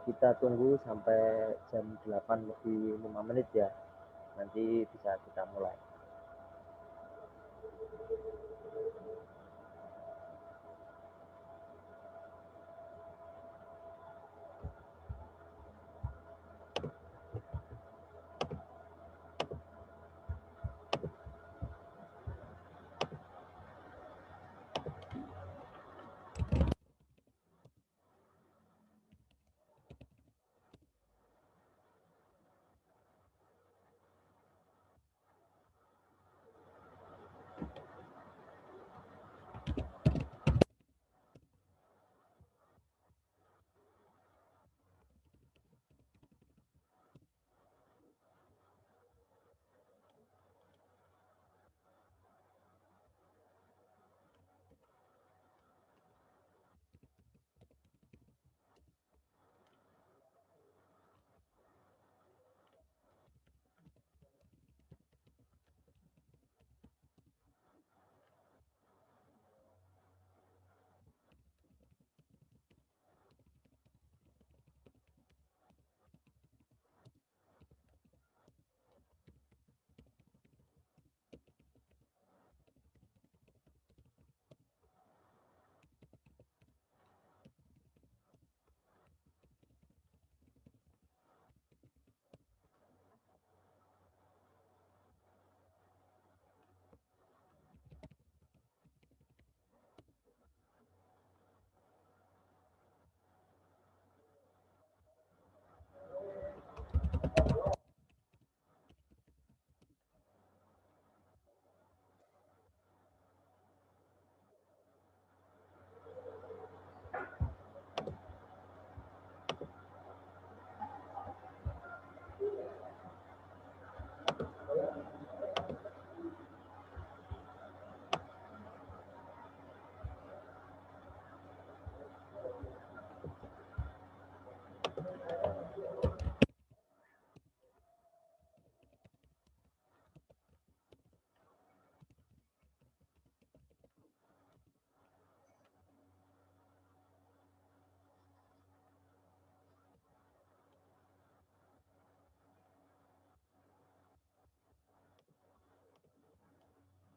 kita tunggu sampai jam 8 lebih 5 menit ya. Nanti bisa kita mulai.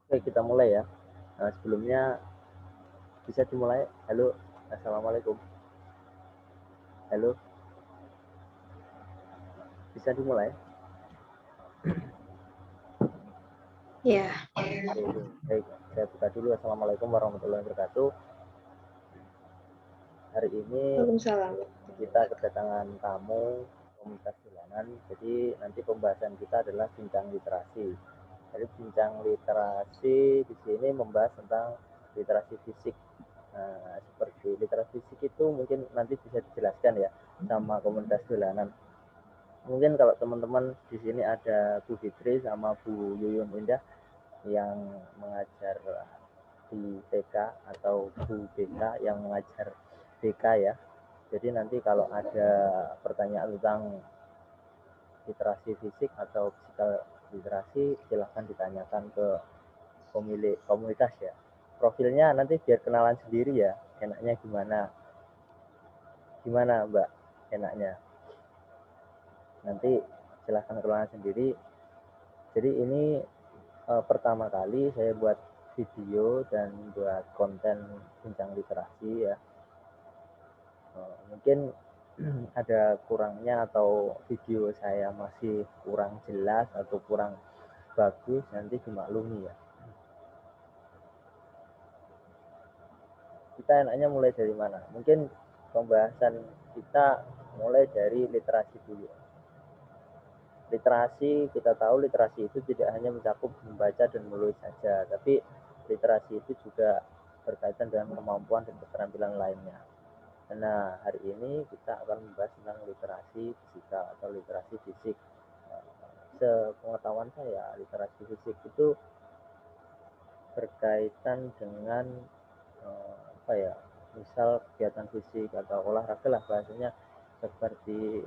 Oke, kita mulai ya. Nah, sebelumnya bisa dimulai. Halo, assalamualaikum. Halo, bisa dimulai. Ya. Baik, saya buka dulu. Assalamualaikum warahmatullahi wabarakatuh. Hari ini kita kedatangan tamu komunitas jalanan. Jadi nanti pembahasan kita adalah bincang literasi. Jadi bincang literasi di sini membahas tentang literasi fisik. Nah, seperti literasi fisik itu mungkin nanti bisa dijelaskan ya sama komunitas jalanan. Mungkin kalau teman-teman di sini ada Bu Fitri sama Bu Yuyun Indah yang mengajar di TK atau Bu BK yang mengajar BK ya. Jadi nanti kalau ada pertanyaan tentang literasi fisik atau physical literasi silahkan ditanyakan ke pemilik komunitas ya. Profilnya nanti biar kenalan sendiri ya, enaknya gimana? Gimana Mbak enaknya? Nanti silahkan kenalan sendiri. Jadi ini pertama kali saya buat video dan buat konten bincang literasi ya. Mungkin ada kurangnya atau video saya masih kurang jelas atau kurang bagus, nanti dimaklumi ya. Kita enaknya mulai dari mana? Mungkin pembahasan kita mulai dari literasi dulu. Literasi, kita tahu literasi itu tidak hanya mencakup membaca dan menulis saja, tapi literasi itu juga berkaitan dengan kemampuan dan keterampilan lainnya. Nah, hari ini kita akan membahas tentang literasi fisikal atau literasi fisik. Sepengetahuan saya, literasi fisik itu berkaitan dengan apa ya, misal kegiatan fisik atau olahraga lah bahasanya, seperti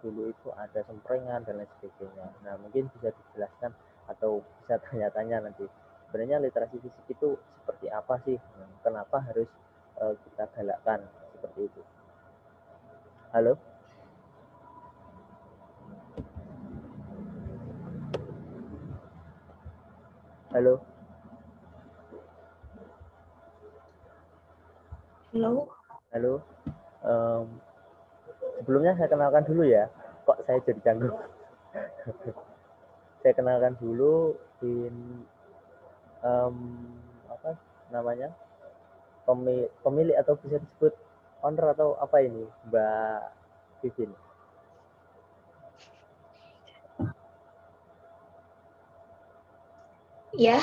dulu itu ada semprengan dan lain sebagainya. Nah, mungkin bisa dijelaskan atau bisa tanya-tanya nanti. Sebenarnya literasi fisik itu seperti apa sih? Kenapa harus kita galakkan seperti itu? Halo? Halo? Halo. Halo? Em, sebelumnya saya kenalkan dulu ya. Kok saya jadi canggung? Saya kenalkan dulu em, apa namanya? Pemilik atau bisa disebut owner atau apa ini, Mbak Vivin? Ya,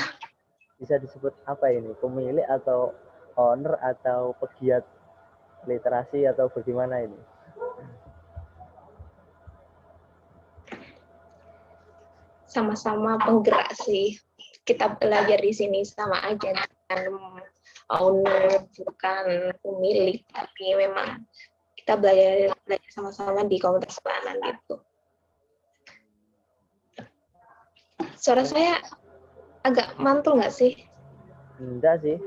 Bisa disebut apa ini? Pemilik atau owner atau pegiat literasi atau bagaimana ini? sama-sama penggerak sih. Kita belajar di sini sama aja, bukan owner, bukan pemilik, tapi memang kita belajar sama-sama di komunitas pelayanan gitu. Suara saya agak mantul nggak sih? Enggak sih,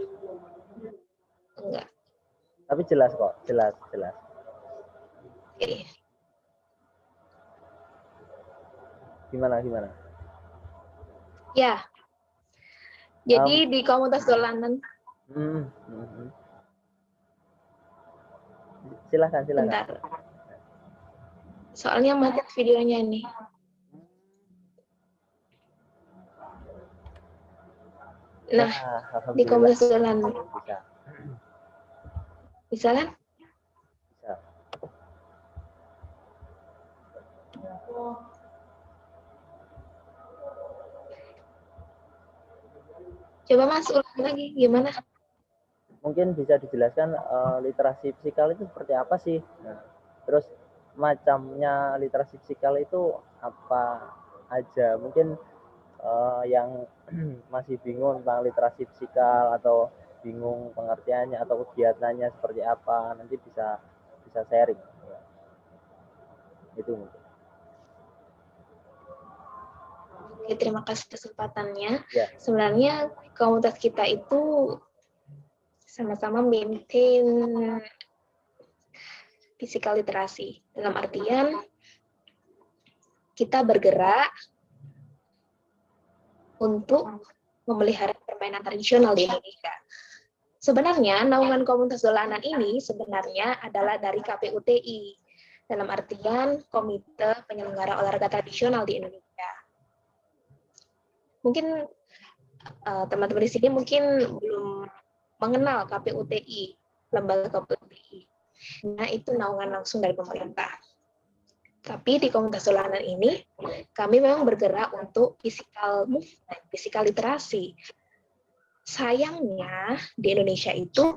Enggak. tapi jelas kok, jelas. Oke. Gimana? Ya, jadi di komunitas dolanan, Hmm, hmm, hmm. Silakan. bentar. Soalnya mati videonya nih. Nah, Ya, di komunitas alhamdulillah dolanan, bisa. bisa kan? Bisa. Coba Mas ulang lagi, gimana? Mungkin bisa dijelaskan literasi psikal itu seperti apa sih? Nah, terus macamnya literasi psikal itu apa aja? Mungkin yang masih bingung tentang literasi psikal atau bingung pengertiannya atau kegiatannya seperti apa, nanti bisa sharing. Itu mungkin. Oke, terima kasih kesempatannya. Ya. Sebenarnya komunitas kita itu sama-sama maintain physical literasi. Dalam artian kita bergerak untuk memelihara permainan tradisional di Indonesia. Sebenarnya naungan komunitas dolanan ini sebenarnya adalah dari KPUTI, dalam artian Komite Penyelenggara Olahraga Tradisional di Indonesia. Mungkin teman-teman di sini mungkin belum mengenal KPUTI, lembaga KPUTI. Nah, itu naungan langsung dari pemerintah. Tapi di komunitas dolanan ini, kami memang bergerak untuk physical movement, physical literasi. Sayangnya, di Indonesia itu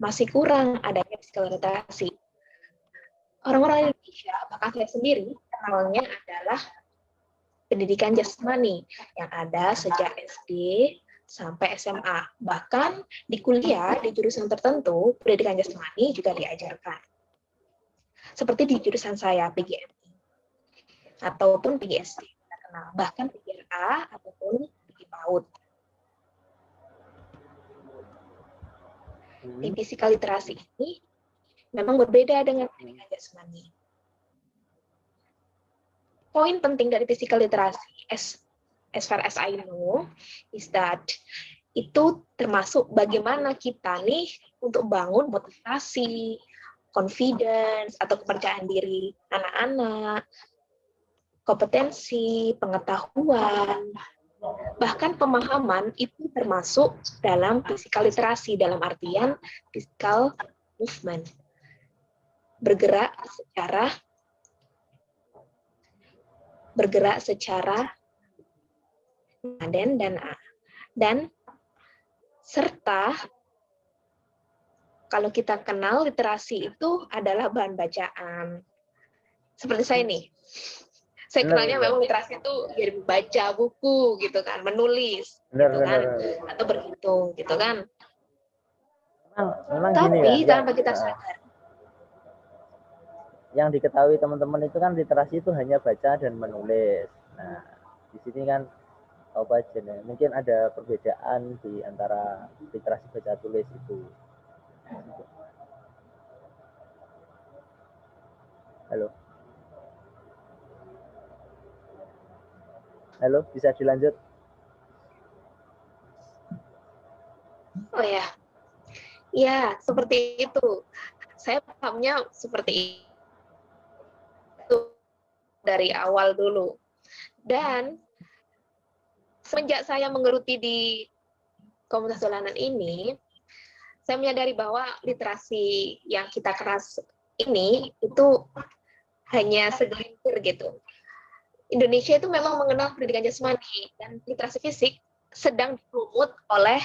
masih kurang adanya physical literasi. Orang-orang Indonesia, bahkan saya sendiri, kenalnya adalah pendidikan jasmani yang ada sejak SD sampai SMA. Bahkan di kuliah, di jurusan tertentu, pendidikan jasmani juga diajarkan. Seperti di jurusan saya, PGMI, ataupun PGSD, bahkan PGRA, ataupun PG PAUD. Di physical literasi ini memang berbeda dengan pendidikan jasmani. Poin penting dari physical literasi, as far as I know, is that itu termasuk bagaimana kita nih untuk bangun motivasi, confidence, atau kepercayaan diri anak-anak, kompetensi, pengetahuan, bahkan pemahaman itu termasuk dalam physical literasi, dalam artian physical movement. Bergerak secara dan serta kalau kita kenal literasi itu adalah bahan bacaan. Seperti saya nih, saya kenalnya memang literasi itu ya baca buku gitu kan, menulis gitu kan, atau berhitung gitu kan. Memang tapi gini ya, tanpa kita sadar. Yang diketahui teman-teman itu kan literasi itu hanya baca dan menulis. Nah, di sini kan apa aja nih? Mungkin ada perbedaan di antara literasi baca tulis itu. Halo. Halo, bisa dilanjut? Oh ya, ya seperti itu. Saya pahamnya seperti itu dari awal dulu. Dan semenjak saya menggeluti di komunitas dolanan ini, saya menyadari bahwa literasi yang kita keras ini itu hanya segelintir gitu. Indonesia itu memang mengenal pendidikan jasmani dan literasi fisik sedang dipromot oleh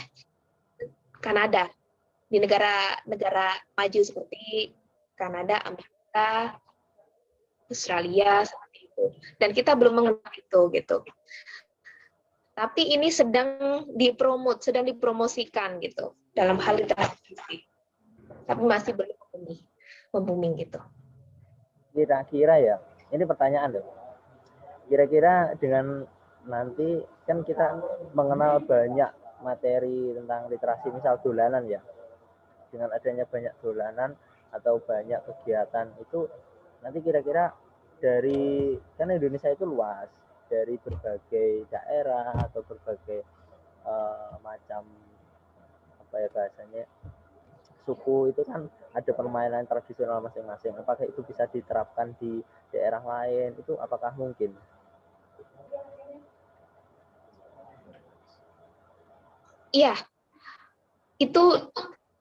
Kanada di negara-negara maju seperti Kanada, Amerika, Australia seperti itu. Dan kita belum mengenal itu gitu. Tapi ini sedang sedang dipromosikan gitu dalam hal literasi fisik. Tapi masih belum booming gitu. Kira-kira ya, ini pertanyaan deh. Kira-kira dengan nanti kan kita mengenal banyak materi tentang literasi, misal dolanan ya. Dengan adanya banyak dolanan atau banyak kegiatan itu, nanti kira-kira dari, kan Indonesia itu luas, dari berbagai daerah atau berbagai macam apa ya bahasanya, suku itu kan ada permainan tradisional masing-masing. Apakah itu bisa diterapkan di daerah lain? Itu apakah mungkin? Iya, itu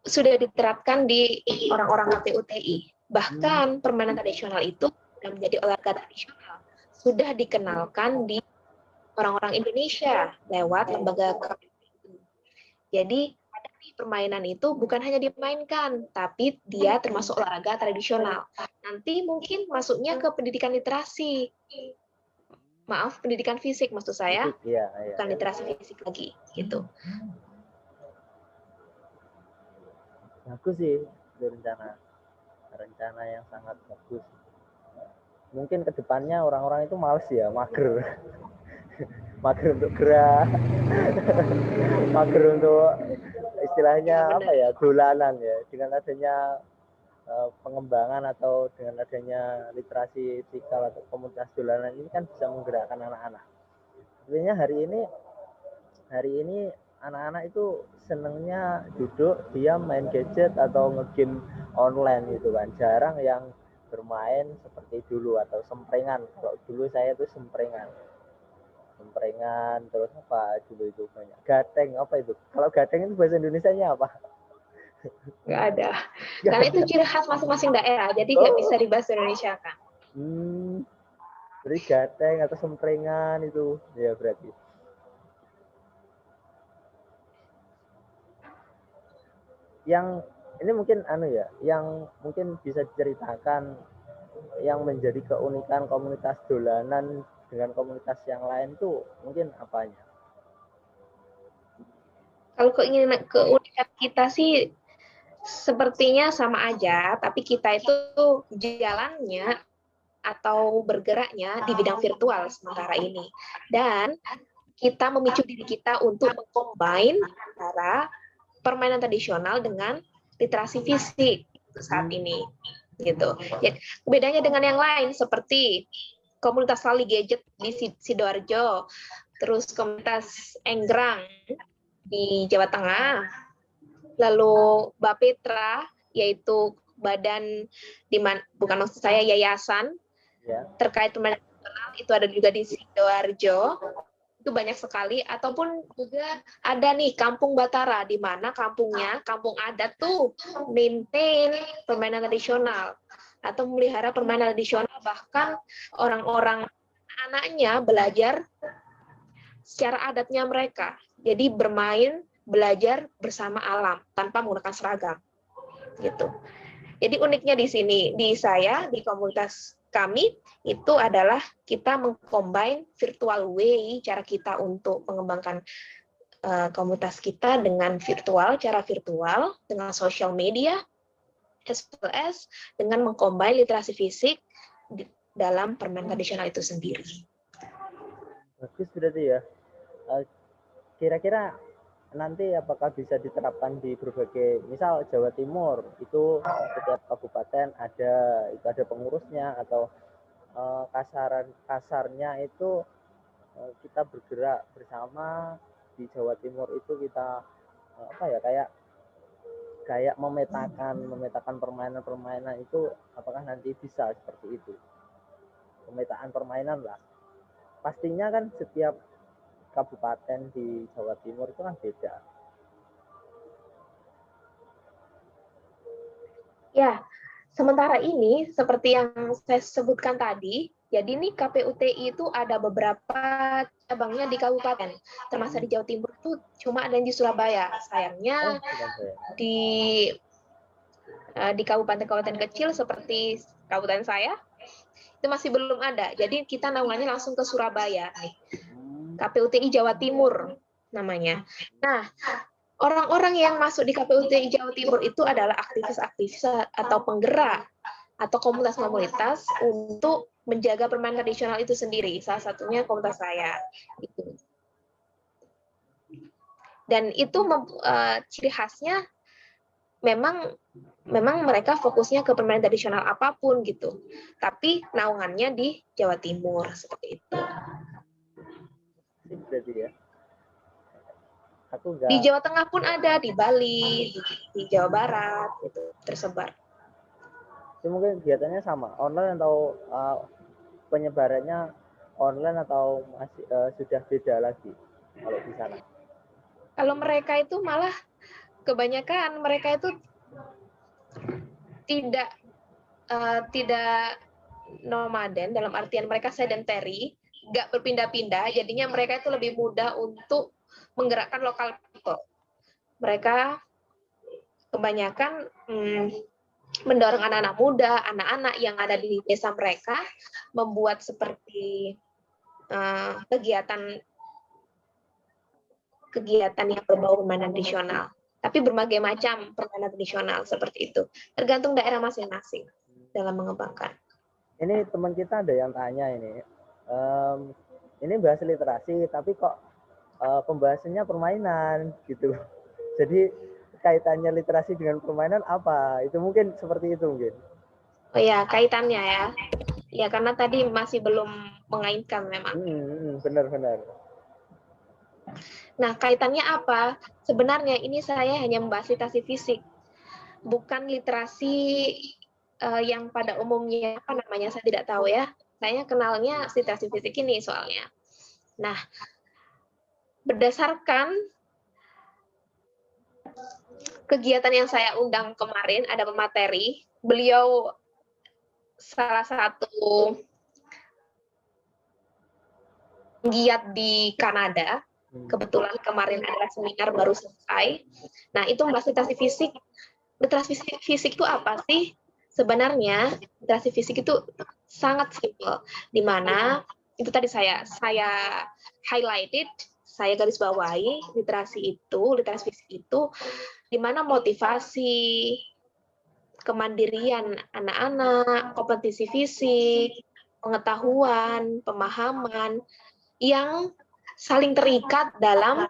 sudah diterapkan di orang-orang KPUTI. Bahkan permainan tradisional itu sudah menjadi olahraga tradisional. Sudah dikenalkan di orang-orang Indonesia lewat lembaga KPUTI. Jadi permainan itu bukan hanya dimainkan, tapi dia termasuk olahraga tradisional. Nanti mungkin masuknya ke pendidikan literasi. Maaf, pendidikan fisik maksud saya, ya. bukan literasi fisik lagi, gitu. Bagus sih, itu rencana yang sangat bagus. Mungkin kedepannya orang-orang itu males ya, mager. Mager untuk gerak, mager untuk istilahnya apa ya, dolanan ya. Dengan adanya pengembangan atau dengan adanya literasi fisikal atau komunitas dolanan ini kan bisa menggerakkan anak-anak. Sebenarnya hari ini anak-anak itu senengnya duduk diam main gadget atau ngegame online gitu kan. Jarang yang bermain seperti dulu atau semprengan. Kalau dulu saya tuh semprengan terus apa dulu itu banyak gateng, apa itu, kalau gateng itu bahasa Indonesianya apa? Nggak ada. Karena itu ciri khas masing-masing daerah, jadi nggak bisa dibahas Indonesia kan. Berarti gateng atau semprengan itu ya berarti. Yang ini mungkin yang mungkin bisa diceritakan yang menjadi keunikan komunitas dolanan dengan komunitas yang lain tuh mungkin apanya? Kalau keunikan kita sih sepertinya sama aja, tapi kita itu jalannya atau bergeraknya di bidang virtual sementara ini. Dan kita memicu diri kita untuk mengcombine antara permainan tradisional dengan literasi fisik saat ini. Gitu. Ya, bedanya dengan yang lain seperti komunitas Lali Gadget di Sidoarjo, terus komunitas Enggrang di Jawa Tengah, lalu Bapetra, yaitu badan bukan maksud saya yayasan terkait permainan nasional, itu ada juga di Sidoarjo, itu banyak sekali. Ataupun juga ada nih Kampung Batara, di mana kampung adat tuh maintain permainan tradisional atau memelihara permainan tradisional, bahkan orang-orang anaknya belajar secara adatnya mereka. Jadi bermain, belajar bersama alam tanpa menggunakan seragam. Gitu. Jadi uniknya di sini, di komunitas kami itu adalah kita mengcombine virtual way, cara kita untuk mengembangkan komunitas kita dengan cara virtual, dengan social media, as well as dengan mengcombine literasi fisik dalam permainan tradisional itu sendiri. Bagus berarti ya. Kira-kira nanti apakah bisa diterapkan di berbagai, misal Jawa Timur itu setiap kabupaten itu ada pengurusnya, atau kasarnya itu kita bergerak bersama di Jawa Timur itu, kita apa ya, kayak memetakan permainan-permainan itu, apakah nanti bisa seperti itu, pemetaan permainan lah. Pastinya kan setiap kabupaten di Jawa Timur itu kan beda. Ya, sementara ini seperti yang saya sebutkan tadi, jadi ini KPUTI itu ada beberapa cabangnya di kabupaten, termasuk di Jawa Timur itu cuma ada di Surabaya. Sayangnya di kabupaten-kabupaten kecil seperti kabupaten saya itu masih belum ada. Jadi kita naungannya langsung ke Surabaya. KPUTI Jawa Timur namanya. Nah, orang-orang yang masuk di KPUTI Jawa Timur itu adalah aktivis-aktivis atau penggerak atau komunitas-komunitas untuk menjaga permainan tradisional itu sendiri. Salah satunya komunitas saya. Dan itu ciri khasnya memang mereka fokusnya ke permainan tradisional apapun gitu. Tapi naungannya di Jawa Timur seperti itu. Berarti ya. Di Jawa Tengah pun ada, di Bali, di Jawa Barat, itu tersebar. Itu mungkin kegiatannya sama, online atau penyebarannya online, atau masih sudah beda lagi kalau di sana? Kalau mereka itu malah kebanyakan mereka itu tidak nomaden, dalam artian mereka sedentary, nggak berpindah-pindah, jadinya mereka itu lebih mudah untuk menggerakkan lokal people. Mereka kebanyakan mendorong anak-anak muda, anak-anak yang ada di desa mereka, membuat seperti kegiatan yang berbau permainan tradisional. Tapi berbagai macam permainan tradisional seperti itu. Tergantung daerah masing-masing dalam mengembangkan. Ini teman kita ada yang tanya ini bahas literasi, tapi kok pembahasannya permainan gitu. Jadi kaitannya literasi dengan permainan apa? Itu mungkin seperti itu mungkin. Oh ya, kaitannya ya. Ya, karena tadi masih belum mengaitkan memang. Benar-benar. Nah, kaitannya apa? Sebenarnya ini saya hanya membahas literasi fisik, bukan literasi yang pada umumnya apa namanya saya tidak tahu ya. Saya kenalnya literasi fisik ini soalnya. Nah, berdasarkan kegiatan yang saya undang kemarin, ada pemateri, beliau salah satu giat di Kanada. Kebetulan kemarin adalah seminar baru selesai. Nah, itu membahas literasi fisik. Literasi fisik itu apa sih? Sebenarnya literasi fisik itu sangat simpel, di mana itu tadi saya highlighted, saya garis bawahi literasi fisik itu di mana motivasi, kemandirian anak-anak, kompetisi fisik, pengetahuan, pemahaman yang saling terikat dalam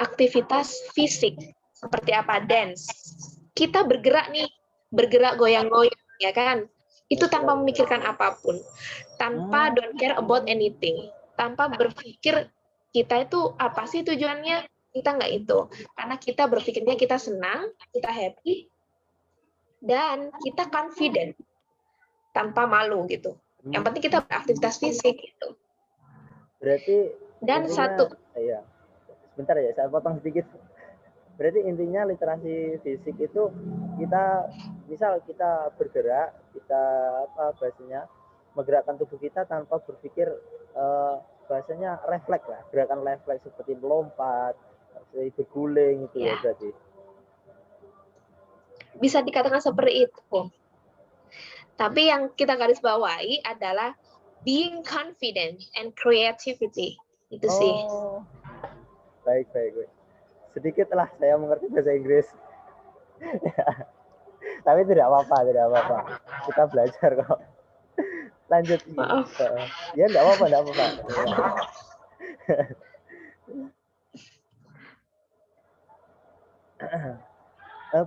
aktivitas fisik. Seperti apa? Dance. Kita bergerak nih, bergerak goyang-goyang, ya kan? Itu tanpa memikirkan apapun. Tanpa don't care about anything. Tanpa berpikir kita itu apa sih tujuannya? Kita nggak itu. Karena kita berpikirnya kita senang, kita happy, dan kita confident. Tanpa malu gitu. Yang penting kita beraktivitas fisik gitu. Berarti dan intinya, satu ya, sebentar ya, saya potong sedikit. Berarti intinya literasi fisik itu kita, misal kita bergerak, kita bahasanya menggerakkan tubuh kita tanpa berpikir, bahasanya refleks lah, gerakan refleks seperti melompat, berguling itu ya berarti. Bisa dikatakan seperti itu. Tapi yang kita garis bawahi adalah being confident and creativity. Itu sih. Baik. Sedikit lah saya mengerti bahasa Inggris. Tapi tidak apa-apa. Kita belajar kok. Lanjut. Maaf. Ya, enggak apa-apa.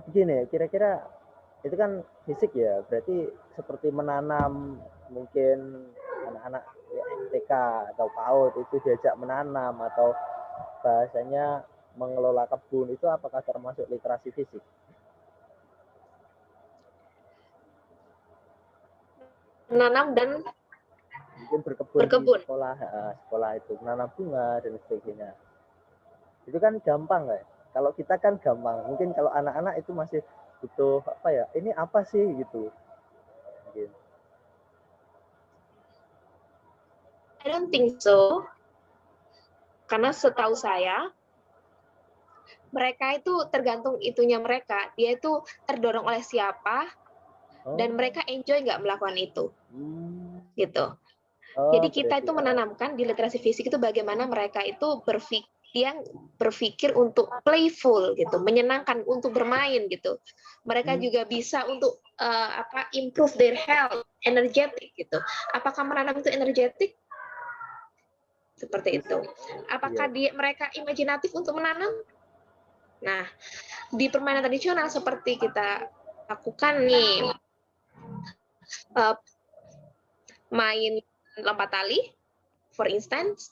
Begini, kira-kira itu kan fisik ya, berarti seperti menanam, mungkin anak-anak ya, TK atau PAUD itu diajak menanam, atau bahasanya mengelola kebun, itu apakah termasuk literasi fisik? Menanam dan Mungkin berkebun di berkebun. sekolah, sekolah itu menanam bunga dan sebagainya. Itu kan gampang ya. Kalau kita kan gampang, mungkin kalau anak-anak itu masih butuh apa ya? Ini apa sih gitu? Mungkin. I don't think so. Karena setahu saya, mereka itu tergantung itunya mereka. Dia itu terdorong oleh siapa, dan mereka enjoy nggak melakukan itu. Gitu. Jadi kita itu menanamkan di literasi fisik itu bagaimana mereka itu berpikir untuk playful gitu, menyenangkan untuk bermain gitu. Mereka juga bisa untuk improve their health, energetic gitu. Apakah menanam itu energetik? Seperti itu. Apakah mereka imajinatif untuk menanam? Nah, di permainan tradisional seperti kita lakukan nih, main lompat tali, for instance,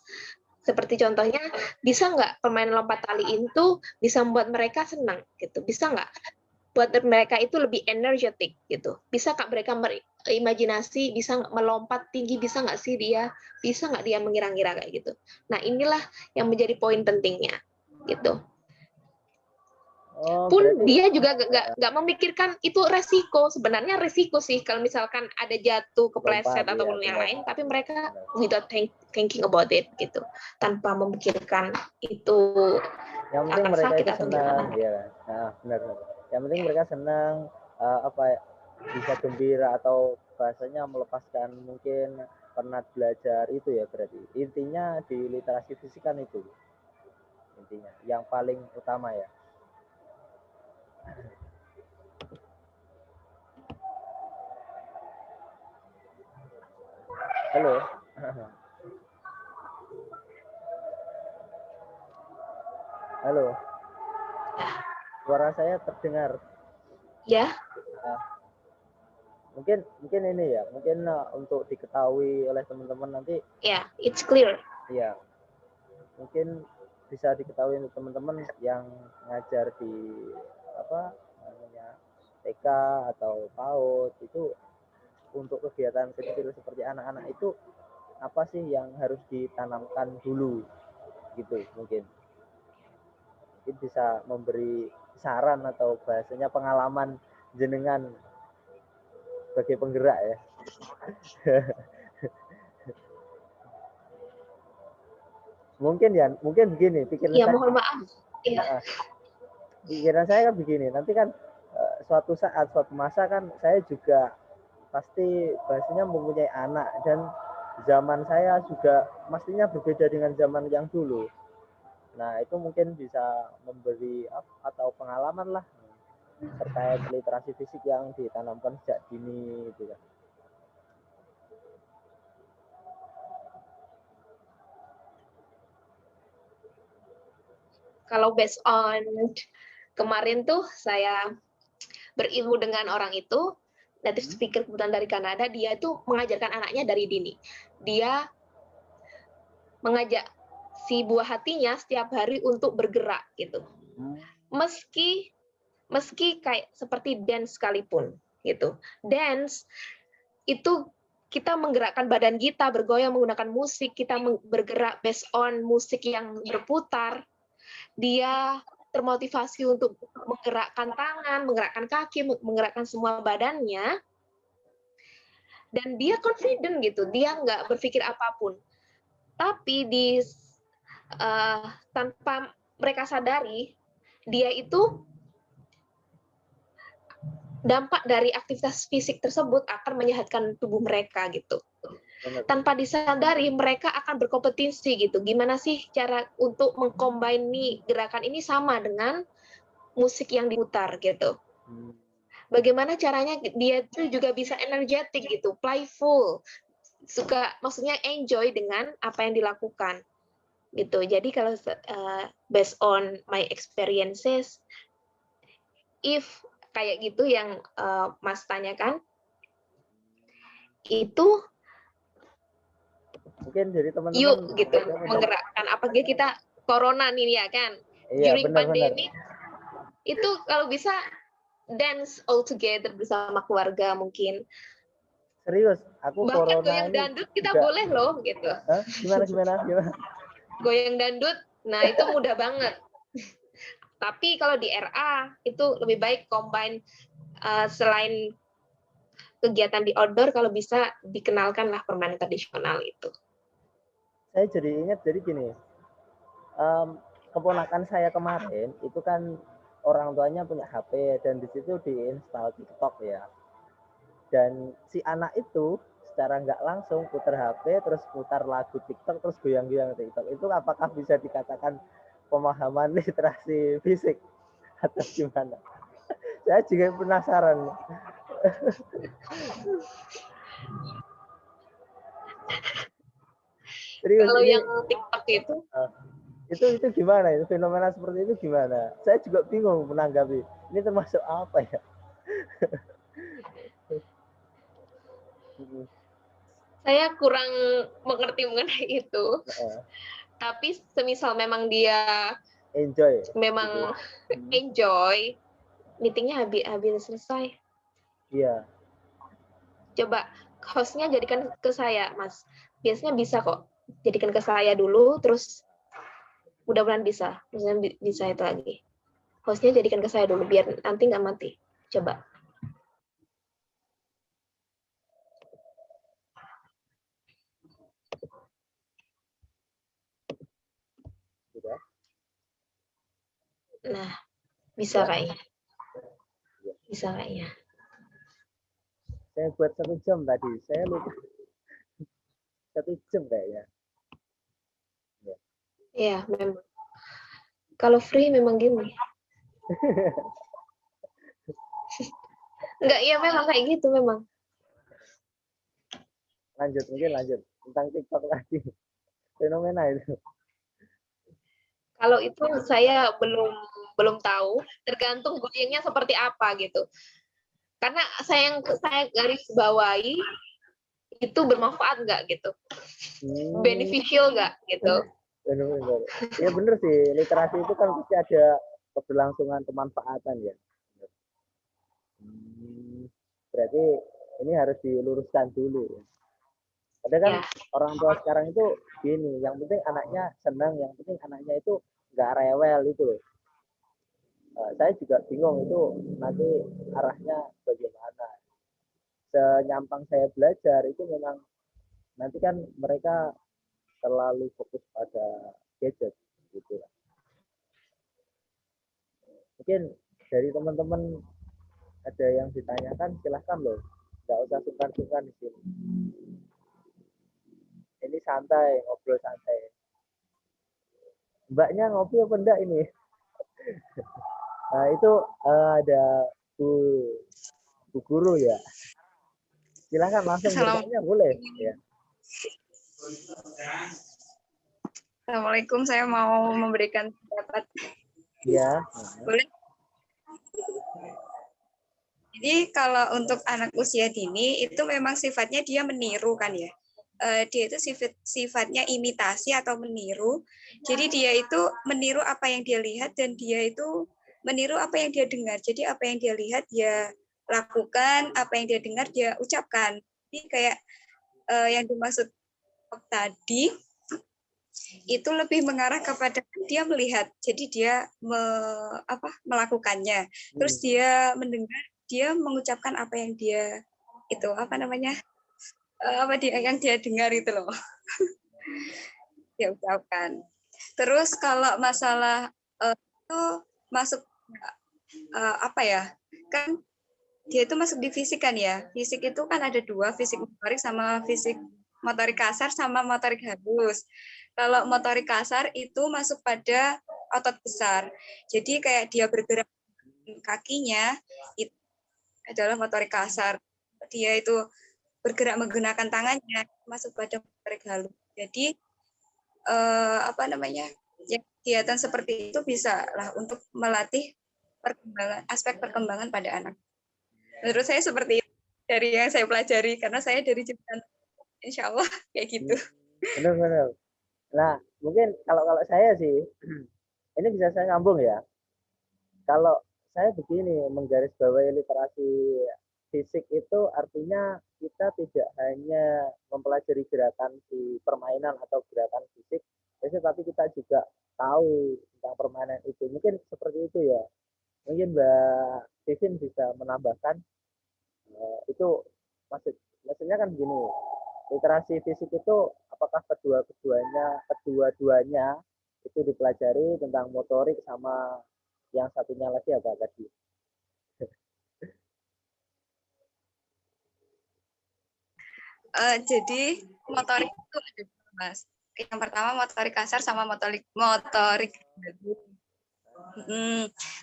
seperti contohnya, bisa nggak permainan lompat tali itu bisa membuat mereka senang gitu, bisa nggak buat mereka itu lebih energetik gitu, bisa nggak mereka imajinasi, bisa nggak melompat tinggi, bisa nggak sih bisa nggak dia mengira-ngira kayak gitu. Nah, inilah yang menjadi poin pentingnya gitu. Pun dia juga nggak memikirkan itu resiko. Sebenarnya resiko sih kalau misalkan ada jatuh, kepleset atau yang lain, tapi mereka without thinking about it gitu, tanpa memikirkan itu yang penting akan mereka sakit itu atau senang gimana. ya. Nah, benar. Yang penting mereka senang, bisa gembira, atau bahasanya melepaskan, mungkin pernah belajar itu ya, berarti intinya di literasi fisik kan itu intinya yang paling utama ya. Halo. Halo. Suara saya terdengar. Ya. Mungkin ini ya, mungkin untuk diketahui oleh teman-teman nanti. Ya, it's clear. Iya. Mungkin bisa diketahui untuk teman-teman yang ngajar di TK atau PAUD itu, untuk kegiatan kecil seperti anak-anak itu apa sih yang harus ditanamkan dulu gitu. Mungkin bisa memberi saran atau bahasanya pengalaman jenengan sebagai penggerak ya. mungkin begini pikiran Ya, saya. mohon maaf. Ya. Pikiran saya kan begini, nanti kan suatu saat, suatu masa kan saya juga pasti bahasanya mempunyai anak, dan zaman saya juga mestinya berbeda dengan zaman yang dulu. Nah, itu mungkin bisa memberi atau pengalaman lah terkait literasi fisik yang ditanamkan sejak dini gitu kan. Kalau based on kemarin tuh saya berilmu dengan orang itu, native speaker kebetulan dari Kanada, dia itu mengajarkan anaknya dari dini. Dia mengajak si buah hatinya setiap hari untuk bergerak gitu. Meski kayak seperti dance sekalipun gitu. Dance itu kita menggerakkan badan kita, bergoyang menggunakan musik, kita bergerak based on musik yang berputar. Dia termotivasi untuk menggerakkan tangan, menggerakkan kaki, menggerakkan semua badannya, dan dia confident gitu, dia nggak berpikir apapun. Tapi tanpa mereka sadari, dia itu dampak dari aktivitas fisik tersebut akan menyehatkan tubuh mereka gitu. Tanpa disadari mereka akan berkompetisi gitu. Gimana sih cara untuk mengcombine nih gerakan ini sama dengan musik yang diputar gitu. Bagaimana caranya dia tuh juga bisa energetik gitu, playful, maksudnya enjoy dengan apa yang dilakukan gitu. Jadi kalau based on my experiences, if kayak gitu yang Mas tanyakan, itu mungkin dari teman-teman yuk gitu menggerakkan, apalagi kita corona nih ya kan, iya, during pandemic itu kalau bisa dance all together bersama keluarga mungkin. Serius, aku bahkan corona goyang ini dandut kita juga... boleh loh gitu. Hah? Gimana? Goyang dandut, nah itu mudah banget. Tapi kalau di RA itu lebih baik combine, selain kegiatan di outdoor, kalau bisa dikenalkanlah permainan tradisional itu. Saya jadi ingat, jadi gini, keponakan saya kemarin itu kan orang tuanya punya HP dan di situ diinstal TikTok ya. Dan si anak itu secara nggak langsung putar HP, terus putar lagu TikTok, terus goyang-goyang TikTok. Itu apakah bisa dikatakan pemahaman literasi fisik atau gimana? Saya juga penasaran. Kalau yang TikTok itu gimana? Itu fenomena seperti itu gimana? Saya juga bingung menanggapi. Ini termasuk apa ya? Saya kurang mengerti mengenai itu. Tapi semisal memang dia memang enjoy, meetingnya habis selesai. Iya. Coba hostnya jadikan ke saya, Mas. Biasanya bisa kok. Jadikan ke saya dulu, terus mudah-mudahan bisa. Misalnya bisa itu lagi. Hostnya jadikan ke saya dulu, biar nanti nggak mati. Coba. Nah, bisa kayaknya. Bisa kayaknya. Saya buat 1 jam tadi, saya lupa. 1 jam kayaknya. Iya, memang. Kalau free memang gini. Enggak, iya memang kayak gitu memang. Lanjut tentang TikTok lagi. Fenomena itu. Kalau itu saya belum tahu, tergantung goyangnya seperti apa gitu. Karena saya garis bawahi itu bermanfaat nggak gitu, beneficial nggak gitu. Benar. Ya benar sih, literasi itu kan pasti ada keberlangsungan kemanfaatan ya. Berarti ini harus diluruskan dulu. Ada kan orang tua sekarang itu gini, yang penting anaknya senang, yang penting anaknya itu nggak rewel itu loh. Saya juga bingung itu nanti arahnya bagaimana. Senyampang saya belajar itu memang nanti kan mereka terlalu fokus pada gadget gitu. Mungkin dari teman-teman ada yang ditanyakan, silahkan loh, nggak usah sungkan-sungkan di sini. Ini santai, ngobrol santai. Mbaknya ngopi apa enggak ini? Nah itu ada Bu Guru ya. Silahkan langsung bertanya, boleh ya. Assalamualaikum, saya mau memberikan pendapat. Ya. Boleh? Jadi kalau untuk anak usia dini itu memang sifatnya dia meniru kan ya. Dia itu sifatnya imitasi atau meniru. Jadi dia itu meniru apa yang dia lihat dan dia itu meniru apa yang dia dengar. Jadi apa yang dia lihat dia lakukan, apa yang dia dengar dia ucapkan. Jadi kayak yang dimaksud tadi itu lebih mengarah kepada dia melihat, jadi dia melakukannya, terus dia mendengar, dia mengucapkan apa yang dia itu yang dia dengar itu loh. Dia ucapkan. Terus kalau masalah itu masuk kan dia itu masuk di fisik kan ya. Fisik itu kan ada 2, fisik motorik sama fisik motorik kasar sama motorik halus. Kalau motorik kasar itu masuk pada otot besar. Jadi kayak dia bergerak kakinya itu adalah motorik kasar. Dia itu bergerak menggunakan tangannya masuk pada motorik halus. Jadi kegiatan seperti itu bisa lah untuk melatih aspek perkembangan pada anak. Menurut saya seperti itu dari yang saya pelajari, karena saya dari jurusan, insya Allah kayak gitu. Benar-benar. Nah, mungkin kalau saya sih, ini bisa saya nyambung ya. Kalau saya begini, menggarisbawahi literasi fisik itu artinya kita tidak hanya mempelajari gerakan di permainan atau gerakan fisik, tapi kita juga tahu tentang permainan itu. Mungkin seperti itu ya. Mungkin Mbak Vivin bisa menambahkan itu maksudnya kan gini, literasi fisik itu apakah kedua-duanya itu dipelajari tentang motorik sama yang satunya lagi apa tadi? Jadi motorik itu ada dua, Mas. Yang pertama motorik kasar sama motorik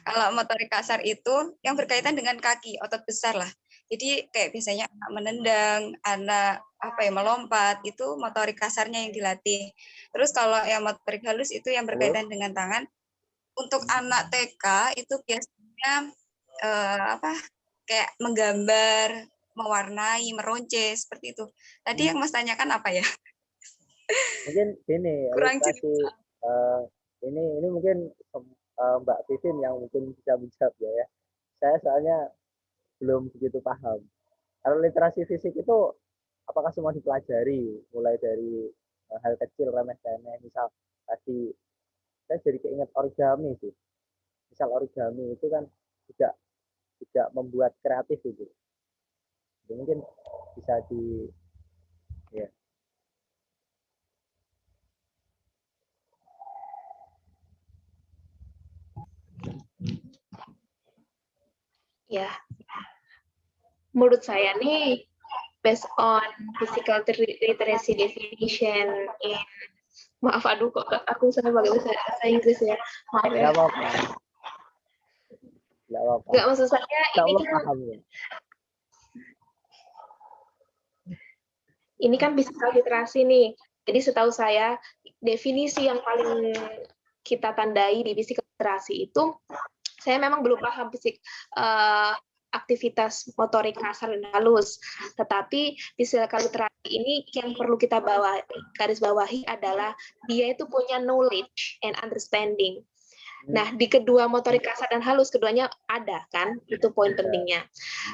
kalau motorik kasar itu yang berkaitan dengan kaki, otot besar lah. Jadi kayak biasanya anak menendang, anak melompat, itu motorik kasarnya yang dilatih. Terus kalau yang motorik halus itu yang berkaitan dengan tangan. Untuk anak TK itu biasanya kayak menggambar, mewarnai, meronce seperti itu. Tadi yang Mas tanyakan apa ya? Mungkin ini ini mungkin Mbak Vivin yang mungkin bisa menjawab ya. Saya soalnya belum begitu paham. Kalau literasi fisik itu apakah semua dipelajari mulai dari hal kecil remeh-temeh, misal tadi saya jadi keinget origami sih. Misal origami itu kan tidak membuat kreatif itu. Jadi mungkin bisa ya. Ya, menurut saya nih, based on physical literacy definition in, maaf aduh kok aku saya pakai bahasa Inggris ya, maaf ya. Nggak, maksud saya ini kan paham, ya. Ini kan physical literasi nih, jadi setahu saya definisi yang paling kita tandai di physical literasi itu, saya memang belum paham aktivitas motorik kasar dan halus. Tetapi physical literasi ini yang perlu kita garis bawahi adalah dia itu punya knowledge and understanding. Nah, di kedua motorik kasar dan halus, keduanya ada kan? Itu poin pentingnya.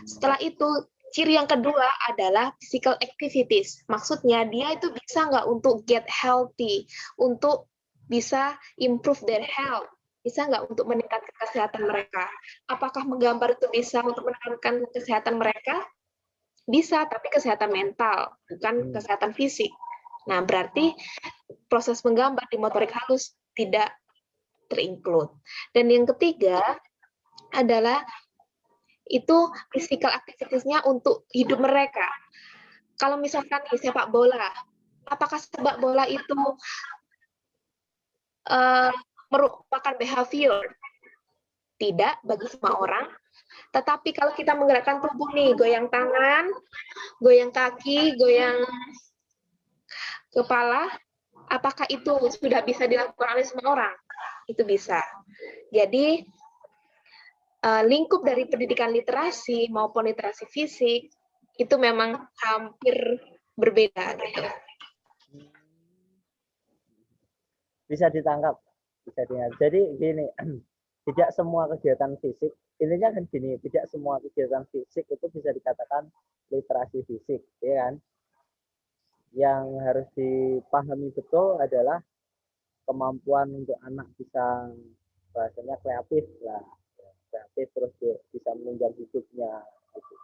Setelah itu, ciri yang kedua adalah physical activities. Maksudnya dia itu bisa nggak untuk get healthy, untuk bisa improve their health, bisa nggak untuk meningkatkan kesehatan mereka? Apakah menggambar itu bisa untuk meningkatkan kesehatan mereka? Bisa, tapi kesehatan mental, bukan kesehatan fisik. Nah, berarti proses menggambar di motorik halus tidak terinclude. Dan yang ketiga adalah itu physical activities-nya untuk hidup mereka. Kalau misalkan di sepak bola, apakah sepak bola itu merupakan behavior? Tidak bagi semua orang. Tetapi kalau kita menggerakkan tubuh nih, goyang tangan, goyang kaki, goyang kepala, apakah itu sudah bisa dilakukan oleh semua orang? Itu bisa. Jadi, lingkup dari pendidikan literasi maupun literasi fisik, itu memang hampir berbeda. Gitu. Bisa ditangkap. Jadi gini, tidak semua kegiatan fisik, intinya kan gini, tidak semua kegiatan fisik itu bisa dikatakan literasi fisik, ya kan? Yang harus dipahami betul adalah kemampuan untuk anak bisa bahasanya kreatif lah, kreatif terus bisa menunjang hidupnya, gitu.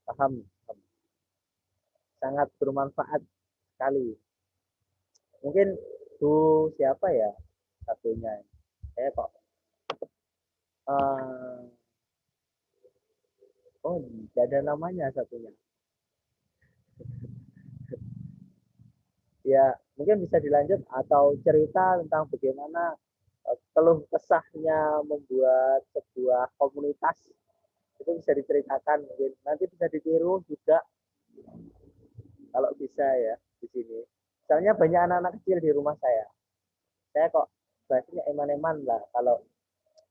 Paham? Sangat bermanfaat sekali. Mungkin Bu siapa ya satunya? Saya kok tidak ada namanya satunya. Ya, mungkin bisa dilanjut atau cerita tentang bagaimana keluh kesahnya membuat sebuah komunitas itu bisa diceritakan, mungkin nanti bisa ditiru juga kalau bisa ya di sini. Misalnya banyak anak-anak kecil di rumah saya kok bahasanya eman-eman lah kalau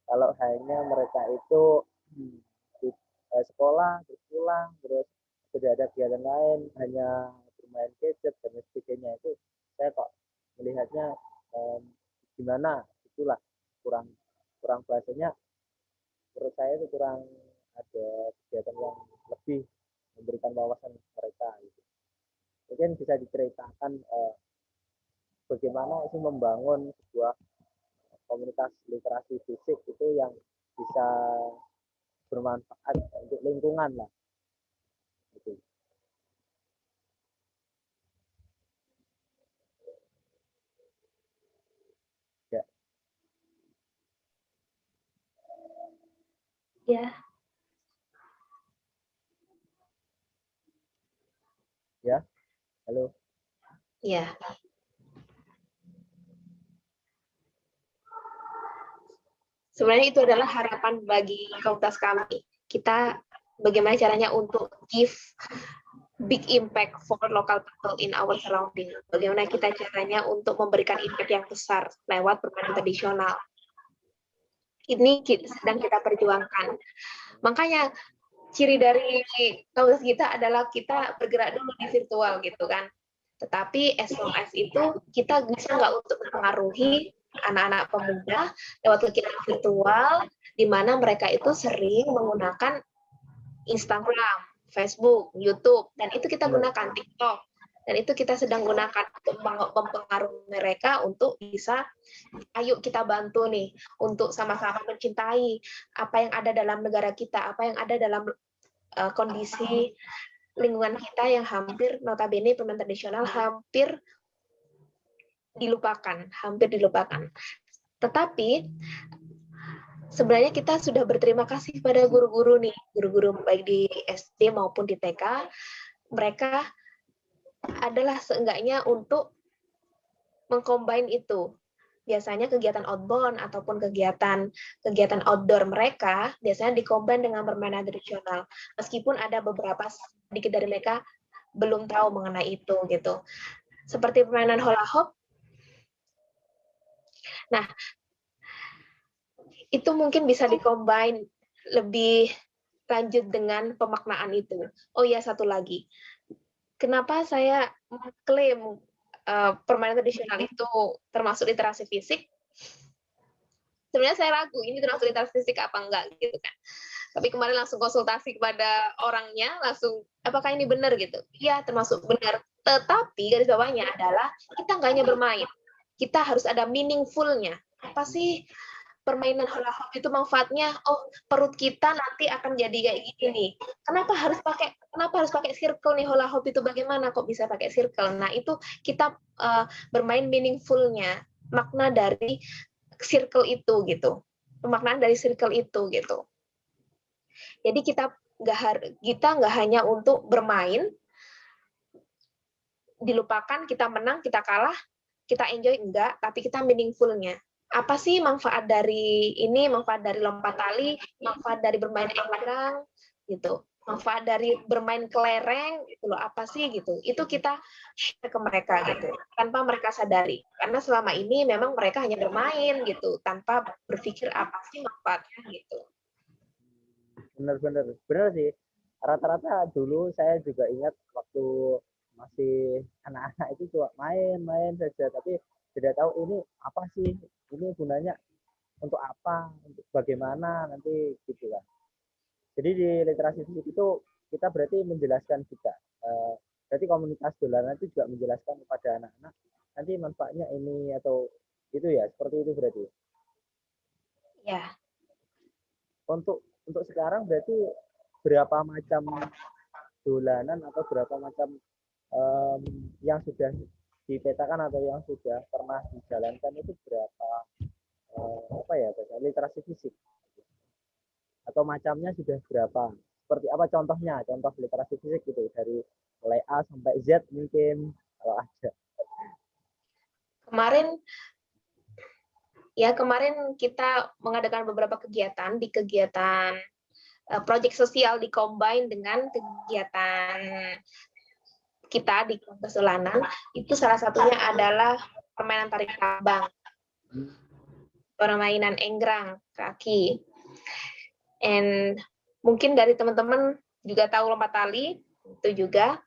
Kalau hanya mereka itu di sekolah, terus pulang, terus tidak ada kegiatan lain, hanya bermain gadget dan sebagainya, itu saya kok melihatnya gimana, itulah kurang kurang bahasanya, menurut saya itu kurang ada kegiatan yang lebih memberikan wawasan mereka gitu. Mungkin bisa diceritakan bagaimana itu membangun sebuah komunitas literasi fisik itu yang bisa bermanfaat untuk lingkungan lah gitu. Ya. Ya. Ya. Halo. Ya. Sebenarnya itu adalah harapan bagi komunitas kami. Kita bagaimana caranya untuk give big impact for local people in our surrounding. Bagaimana kita caranya untuk memberikan impact yang besar lewat permainan tradisional. Ini sedang kita perjuangkan. Makanya ciri dari komunitas kita adalah kita bergerak dulu di virtual gitu kan. Tetapi as long as itu kita bisa nggak untuk mempengaruhi anak-anak pemuda lewat kegiatan virtual, di mana mereka itu sering menggunakan Instagram, Facebook, YouTube, dan itu kita gunakan TikTok, dan itu kita sedang gunakan untuk mempengaruhi mereka untuk bisa, ayo kita bantu nih untuk sama-sama mencintai apa yang ada dalam negara kita, apa yang ada dalam kondisi lingkungan kita yang hampir notabene permainan tradisional hampir dilupakan. Tetapi sebenarnya kita sudah berterima kasih pada guru-guru nih, guru-guru baik di SD maupun di TK. Mereka adalah seenggaknya untuk mengcombine itu. Biasanya kegiatan outbound ataupun kegiatan outdoor mereka biasanya dikombin dengan permainan tradisional. Meskipun ada beberapa sedikit dari mereka belum tahu mengenai itu gitu. Seperti permainan hula hoop. Nah, itu mungkin bisa dikombin lebih lanjut dengan pemaknaan itu. Oh ya, satu lagi. Kenapa saya mengklaim permainan tradisional itu termasuk literasi fisik? Sebenarnya saya ragu ini termasuk literasi fisik apa enggak gitu kan. Tapi kemarin langsung konsultasi kepada orangnya, langsung apakah ini benar gitu. Iya, termasuk benar. Tetapi garis bawahnya adalah kita nggak hanya bermain. Kita harus ada meaningful-nya. Apa sih permainan hula hoop itu manfaatnya? Oh, perut kita nanti akan jadi kayak gini nih. Kenapa harus pakai circle nih hula hoop itu? Bagaimana kok bisa pakai circle? Nah, itu kita bermain meaningful-nya, makna dari circle itu gitu. Pemaknaan dari circle itu gitu. Jadi kita nggak hanya untuk bermain, dilupakan kita menang, kita kalah, kita enjoy enggak, tapi kita meaningful-nya. Apa sih manfaat dari ini, manfaat dari lompat tali, manfaat dari bermain egrang, gitu. Manfaat dari bermain kelereng, gitu loh, apa sih gitu. Itu kita share ke mereka gitu, tanpa mereka sadari. Karena selama ini memang mereka hanya bermain gitu, tanpa berpikir apa sih manfaatnya gitu. Benar sih. Rata-rata dulu saya juga ingat waktu masih anak-anak itu cuma main saja, tapi tidak tahu ini apa sih, ini gunanya untuk apa, untuk bagaimana nanti gitu kan. Jadi di literasi fisik itu kita berarti menjelaskan juga, berarti komunitas dolanan itu juga menjelaskan kepada anak-anak nanti manfaatnya ini atau itu ya, seperti itu berarti. Ya. Untuk sekarang berarti berapa macam dolanan atau berapa macam yang sudah dipetakan atau yang sudah pernah dijalankan itu berapa apa ya literasi fisik atau macamnya sudah berapa, seperti apa contohnya, contoh literasi fisik gitu dari mulai A sampai Z mungkin kalau ada. Kemarin kita mengadakan beberapa kegiatan di kegiatan proyek sosial dikombin dengan kegiatan kita di komunitas dolanan. Itu salah satunya adalah permainan tarik tambang. permainan enggrang kaki. And mungkin dari teman-teman juga tahu lompat tali, itu juga.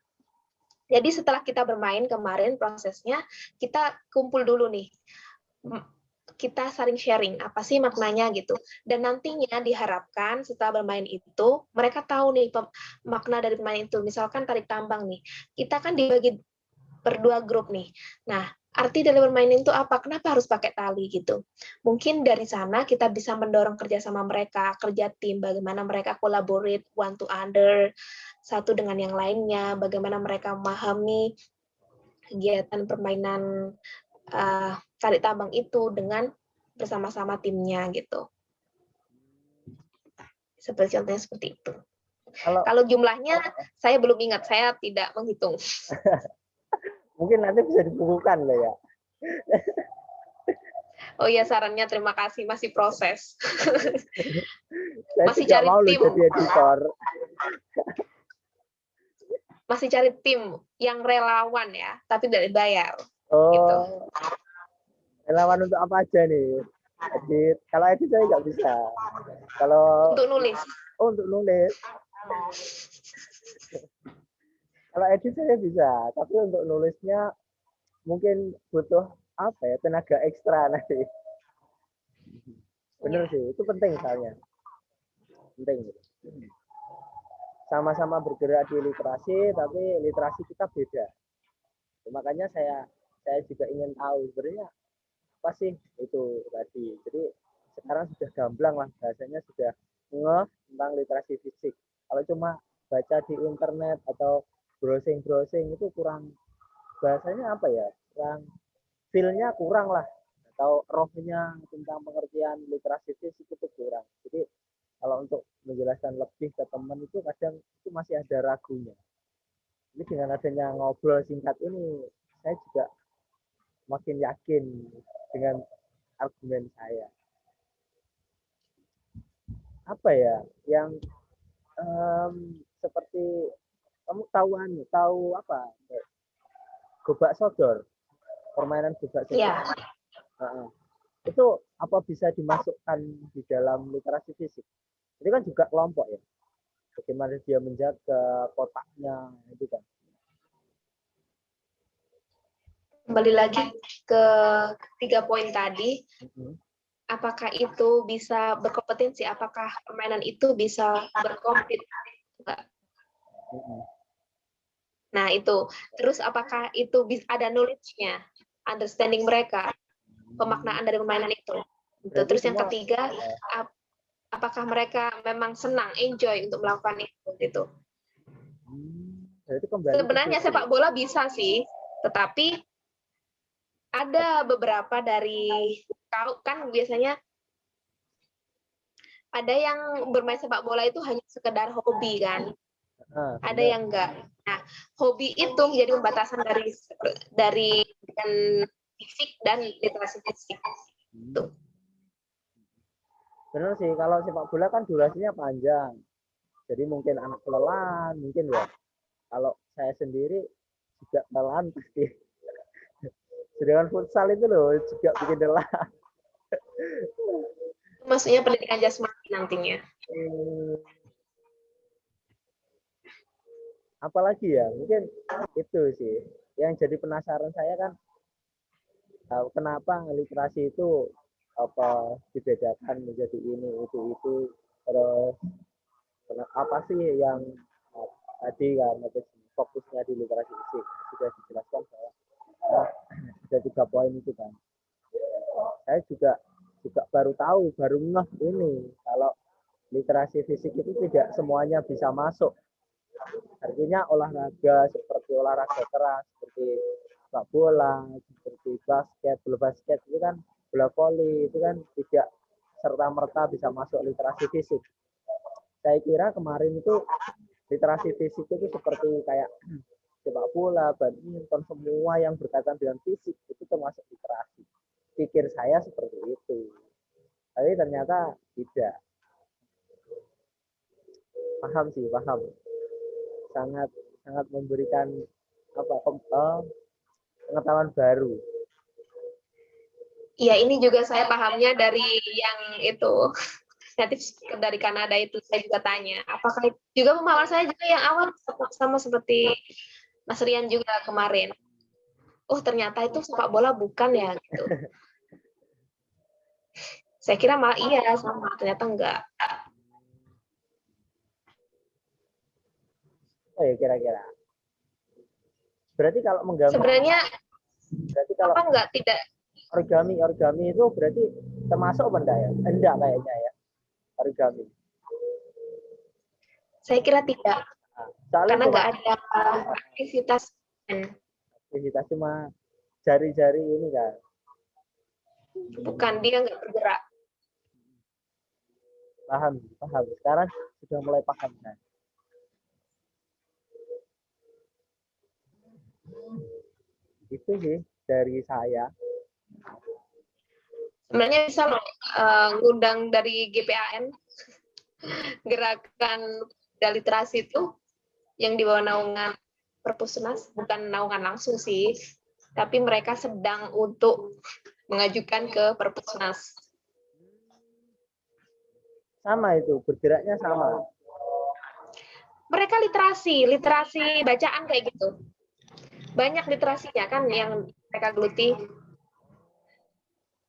Jadi setelah kita bermain kemarin prosesnya, kita kumpul dulu nih. Kita saling sharing, apa sih maknanya gitu. Dan nantinya diharapkan setelah bermain itu, mereka tahu nih makna dari permainan itu. Misalkan tarik tambang nih, kita kan dibagi berdua grup nih. Nah, arti dari bermain itu apa? Kenapa harus pakai tali gitu? Mungkin dari sana kita bisa mendorong kerja sama mereka, kerja tim, bagaimana mereka collaborate one to other, satu dengan yang lainnya, bagaimana mereka memahami kegiatan permainan tarik tambang itu dengan bersama-sama timnya gitu. Seperti contohnya seperti itu. Kalau jumlahnya saya belum ingat, saya tidak menghitung. Mungkin nanti bisa dibukukan loh ya. Oh iya, sarannya terima kasih, masih proses. Saya masih juga cari mau tim. jadi editor. Masih cari tim yang relawan ya, tapi tidak dibayar. Oh, gitu. Relawan untuk apa aja nih? Edit. Kalau edit saya nggak bisa. Kalau untuk nulis. Oh, untuk nulis. Kalau edit saya bisa, tapi untuk nulisnya mungkin butuh apa ya, tenaga ekstra nanti. Bener sih, itu penting soalnya. Penting. Sama-sama bergerak di literasi, tapi literasi kita beda. Makanya saya juga ingin tahu sebenarnya apa sih itu tadi. Jadi sekarang sudah gamblang lah bahasanya, sudah ngeh tentang literasi fisik. Kalau cuma baca di internet atau browsing itu kurang, bahasanya apa ya, kurang, feel-nya kurang lah, atau rohnya tentang pengertian literasi fisik itu kurang. Jadi kalau untuk menjelaskan lebih ke teman itu kadang itu masih ada ragunya. Ini dengan adanya ngobrol singkat ini, saya juga makin yakin dengan argumen saya. Apa ya yang seperti kamu tahu apa? Gobak sodor, permainan gobak sodor. Yeah. Itu apa bisa dimasukkan di dalam literasi fisik? Ini kan juga kelompok ya. Bagaimana dia menjaga kotaknya itu kan. Kembali lagi ke 3 poin tadi. Apakah itu bisa berkompetensi? Apakah permainan itu bisa berkompet? Nah, itu. Terus apakah itu bisa ada knowledge-nya, understanding mereka, pemaknaan dari permainan itu. Terus yang ketiga, apakah mereka memang senang, enjoy untuk melakukan itu gitu. Sebenarnya sepak bola bisa sih, tetapi ada beberapa dari kan biasanya ada yang bermain sepak bola itu hanya sekedar hobi kan. Ada yang enggak. Nah, hobi itu menjadi pembatasan dari fisik dan literasi fisik. Tuh. Benar sih, kalau sepak bola kan durasinya panjang. Jadi mungkin anak kelelahan, mungkin ya. Kalau saya sendiri juga kelelahan pasti. Sedangkan futsal itu loh juga bikin lelah. Maksudnya pendidikan jasmani nantinya. Apalagi ya, mungkin itu sih. Yang jadi penasaran saya kan, kenapa literasi itu apa dibedakan menjadi ini, itu. Terus apa sih yang tadi kan fokusnya di literasi fisik sudah dijelaskan bahwa ada 3 poin itu kan. Saya juga baru tahu, baru ngeh ini kalau literasi fisik itu tidak semuanya bisa masuk. Artinya olahraga seperti olahraga keras seperti sepak bola, seperti bola basket itu kan, bola voli itu kan tidak serta-merta bisa masuk literasi fisik. Saya kira kemarin itu literasi fisik itu seperti kayak sepak bola, badminton, semua yang berkaitan dengan fisik itu termasuk literasi. Pikir saya seperti itu. Tapi ternyata tidak. Paham sih, paham. Sangat memberikan apa pengetahuan baru. Iya, ini juga saya pahamnya dari yang itu native speaker dari Kanada itu. Saya juga tanya, apakah juga pemahaman saya juga yang awal sama seperti Mas Rian juga kemarin. Oh, ternyata itu sepak bola bukan ya gitu. Saya kira malah iya sama, ternyata enggak. Oh ya kira-kira. Berarti kalau menggambar, Sebenarnya berarti kalau apa enggak tidak origami itu berarti termasuk apa enggak ya? Enggak kayaknya ya origami. saya kira tidak. Nah, soalnya Karena cuma enggak ada aktivitas. aktivitas cuma jari-jari ini kan. Bukan, dia enggak bergerak. Paham. Sekarang sudah mulai paham kan. Itu sih dari saya. Sebenarnya bisa loh ngundang dari GPAN, gerakan literasi itu yang di bawah naungan Perpusnas, bukan naungan langsung sih, tapi mereka sedang untuk mengajukan ke Perpusnas. Sama itu, bergeraknya sama. Mereka literasi bacaan kayak gitu. Banyak literasinya kan yang mereka geluti.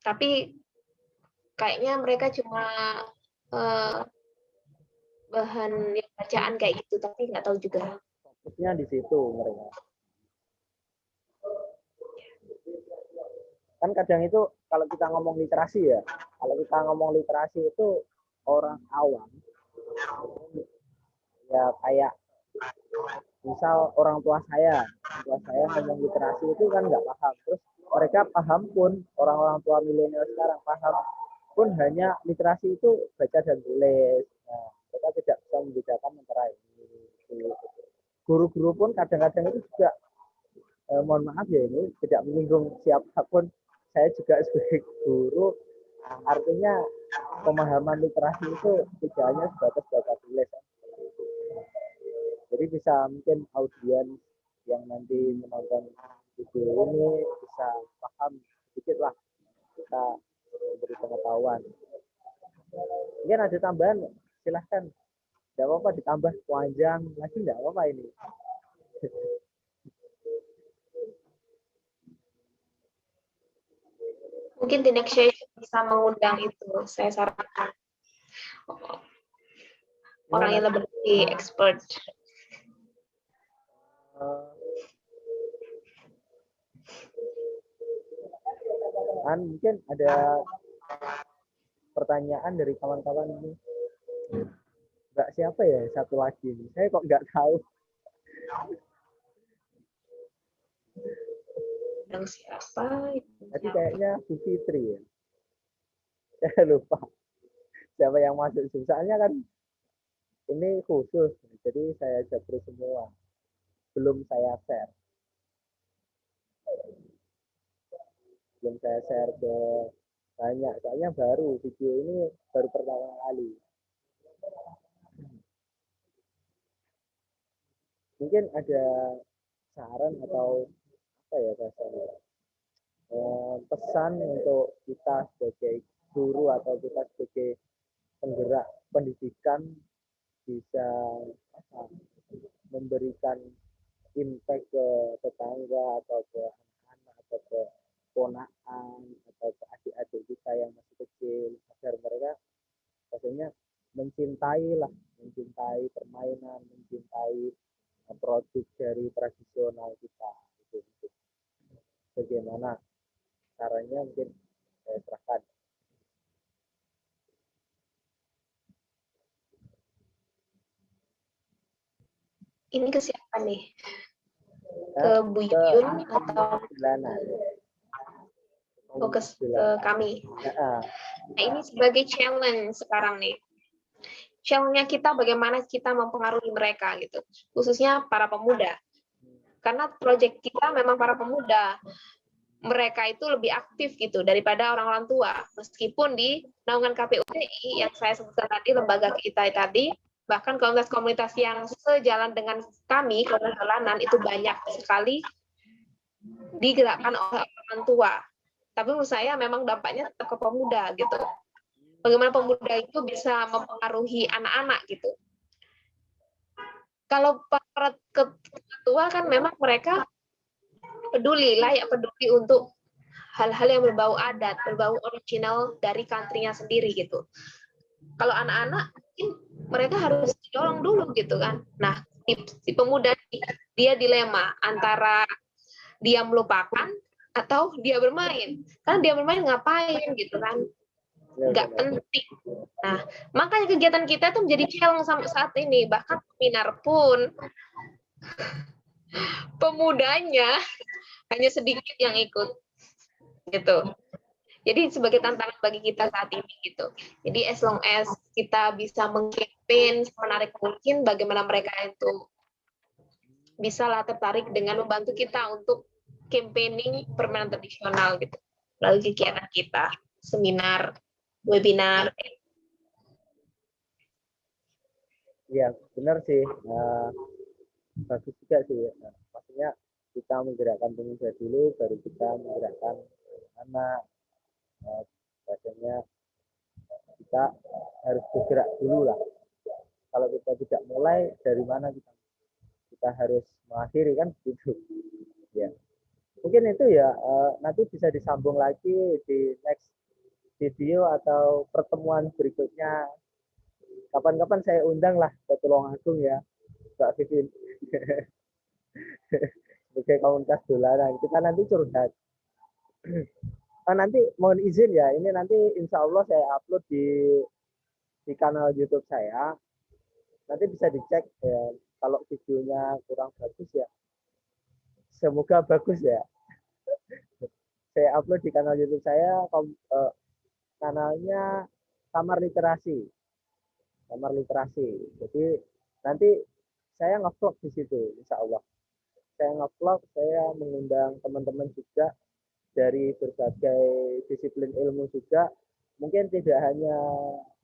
Tapi kayaknya mereka cuma bahan bacaan kayak gitu, tapi nggak tahu juga. Fokusnya di situ mereka. Kan kadang itu kalau kita ngomong literasi ya, kalau kita ngomong literasi itu orang awam ya kayak misal orang tua saya ngomong literasi itu kan nggak paham, terus mereka paham pun orang-orang tua milenial sekarang paham pun hanya literasi itu baca dan tulis. Nah, mereka tidak bisa membedakan antara ini. Guru-guru pun kadang-kadang itu juga mohon maaf ya ini tidak menyinggung siapapun, saya juga sebagai guru artinya pemahaman literasi itu tidak hanya sebatas baca tulis. Jadi bisa mungkin audiens yang nanti menonton video ini bisa paham sedikit lah, kita memberi pengetahuan. Mungkin ada tambahan, silahkan. Tidak apa-apa ditambah panjang lagi, tidak apa-apa ini. Mungkin di next session bisa mengundang itu, saya sarankan. Orang yang lebih expert. Mungkin ada pertanyaan dari kawan-kawan ini. Mbak siapa ya satu lagi ini? Saya kok nggak tahu. Yang siapa? Tadi kayaknya Bu Fitri ya. Saya lupa siapa yang masuk. Soalnya kan ini khusus, jadi saya japri semua. Belum saya share. Ke banyak, soalnya baru video ini baru pertama kali. Mungkin ada saran atau apa ya bahasanya, pesan untuk kita sebagai guru atau kita sebagai penggerak pendidikan bisa memberikan impact ke tetangga atau ke anak-anak atau ke ponakan atau ke adik-adik kita yang masih kecil, agar mereka maksudnya mencintai permainan, mencintai produk dari tradisional kita. Gitu. Bagaimana caranya mungkin saya serahkan. Ini ke siapa nih? Ke Bu Yun atau ke kami? Nah, ini sebagai challenge sekarang nih. Challenge-nya kita bagaimana kita mempengaruhi mereka gitu, khususnya para pemuda. Karena proyek kita memang para pemuda. Mereka itu lebih aktif gitu daripada orang-orang tua. Meskipun di naungan KPU yang saya sebutkan tadi, lembaga kita tadi, bahkan komunitas-komunitas yang sejalan dengan kami, komunitas jalanan itu banyak sekali digerakkan oleh orang tua. Tapi menurut saya memang dampaknya tetap ke pemuda gitu. Bagaimana pemuda itu bisa mempengaruhi anak-anak gitu. Kalau para ketua kan memang mereka layak peduli untuk hal-hal yang berbau adat, berbau original dari country-nya sendiri gitu. Kalau anak-anak mungkin mereka harus didorong dulu gitu kan. Nah, si pemuda dia dilema antara dia melupakan atau dia bermain. Karena dia bermain ngapain gitu kan? Nggak penting. Nah, makanya kegiatan kita tuh menjadi challenge sampai saat ini. Bahkan seminar pun pemudanya hanya sedikit yang ikut gitu. Jadi sebagai tantangan bagi kita saat ini gitu. Jadi as long as kita bisa mengkampanye menarik mungkin, bagaimana mereka itu bisa lah tertarik dengan membantu kita untuk campaigning permainan tradisional gitu. Melalui kegiatan kita, seminar, webinar. Iya, benar sih. Bagus juga sih. Maksudnya kita menggerakkan pemuda dulu, baru kita menggerakkan anak. Biasanya kita harus bergerak dulu lah. Kalau kita tidak mulai, dari mana kita harus mengakhiri kan gitu. Ya, mungkin itu ya. Nanti bisa disambung lagi di next video atau pertemuan berikutnya. Kapan-kapan saya undang lah ke Tulungagung ya, Mbak Vivin. Sebagai komunitas dolanan, kita nanti curhat. Nanti mohon izin ya, ini nanti insya Allah saya upload di kanal YouTube saya. Nanti bisa dicek ya, kalau videonya kurang bagus ya. Semoga bagus ya. Saya upload di kanal YouTube saya, kanalnya Kamar Literasi. Kamar Literasi. Jadi nanti saya ngevlog di situ, insya Allah. Saya ngevlog, saya mengundang teman-teman juga dari berbagai disiplin ilmu juga. Mungkin tidak hanya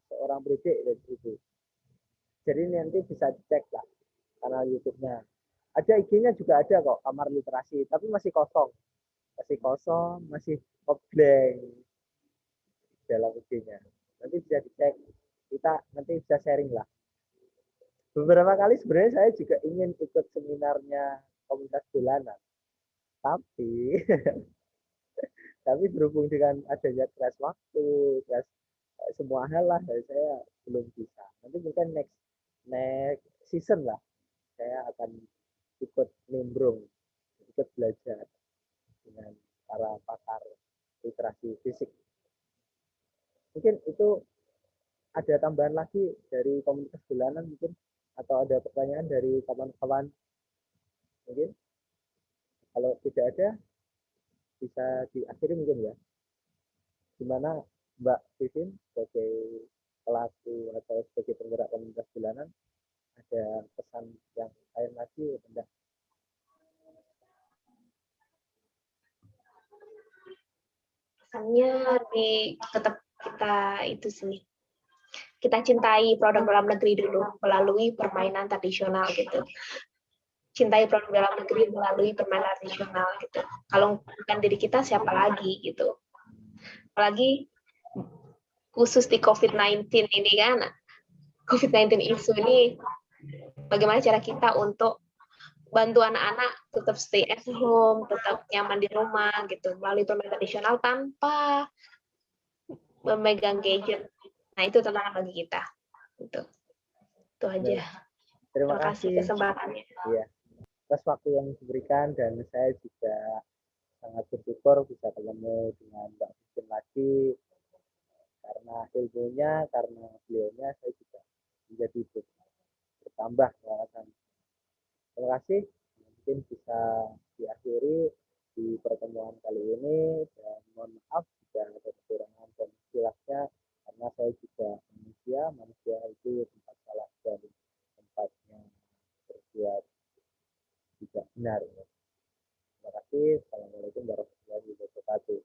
seorang pendidik dari situ. Jadi nanti bisa dicek lah kanal YouTube-nya. Ada IG-nya juga ada kok, Kamar Literasi, tapi masih kosong. Masih ngeblank dalam IG-nya. Nanti bisa dicek, kita nanti bisa sharing lah. Beberapa kali sebenarnya saya juga ingin ikut seminarnya komunitas dolanan, tapi tapi berhubung dengan adanya kelas waktu, kelas semua hal lah, saya belum bisa. Nanti mungkin next season lah, saya akan ikut nimbrung, ikut belajar dengan para pakar literasi fisik. Mungkin itu ada tambahan lagi dari komunitas dolanan mungkin, atau ada pertanyaan dari kawan-kawan mungkin. Kalau tidak ada, bisa diakhiri mungkin ya. Gimana Mbak Vivin sebagai pelaku atau sebagai penggerak komunitas dolanan, ada pesan yang lain lagi rendah? Pesannya tetap kita itu sih, kita cintai produk dalam negeri dulu melalui permainan tradisional gitu. Cintai produk dalam negeri melalui permainan tradisional gitu. Kalau bukan diri kita, siapa lagi gitu. Apalagi khusus di COVID-19 ini kan, COVID-19 isu ini, bagaimana cara kita untuk bantu anak-anak tetap stay at home, tetap nyaman di rumah gitu, melalui permainan tradisional tanpa memegang gadget. Nah, itu tantangan bagi kita. Gitu. Itu aja. Terima kasih kesempatannya. Iya. Atas waktu yang diberikan, dan saya juga sangat bersyukur bisa ketemu dengan Mbak Vivin lagi, karena ilmunya, karena beliaunya saya juga menjadi bertambah wawasan. Terima kasih. Mungkin bisa diakhiri di pertemuan kali ini, dan mohon maaf jika ada kekurangan dan silapnya, karena saya juga manusia itu tempat salah dan tempatnya berbuat tidak benar. Terima kasih. Assalamualaikum warahmatullahi wabarakatuh.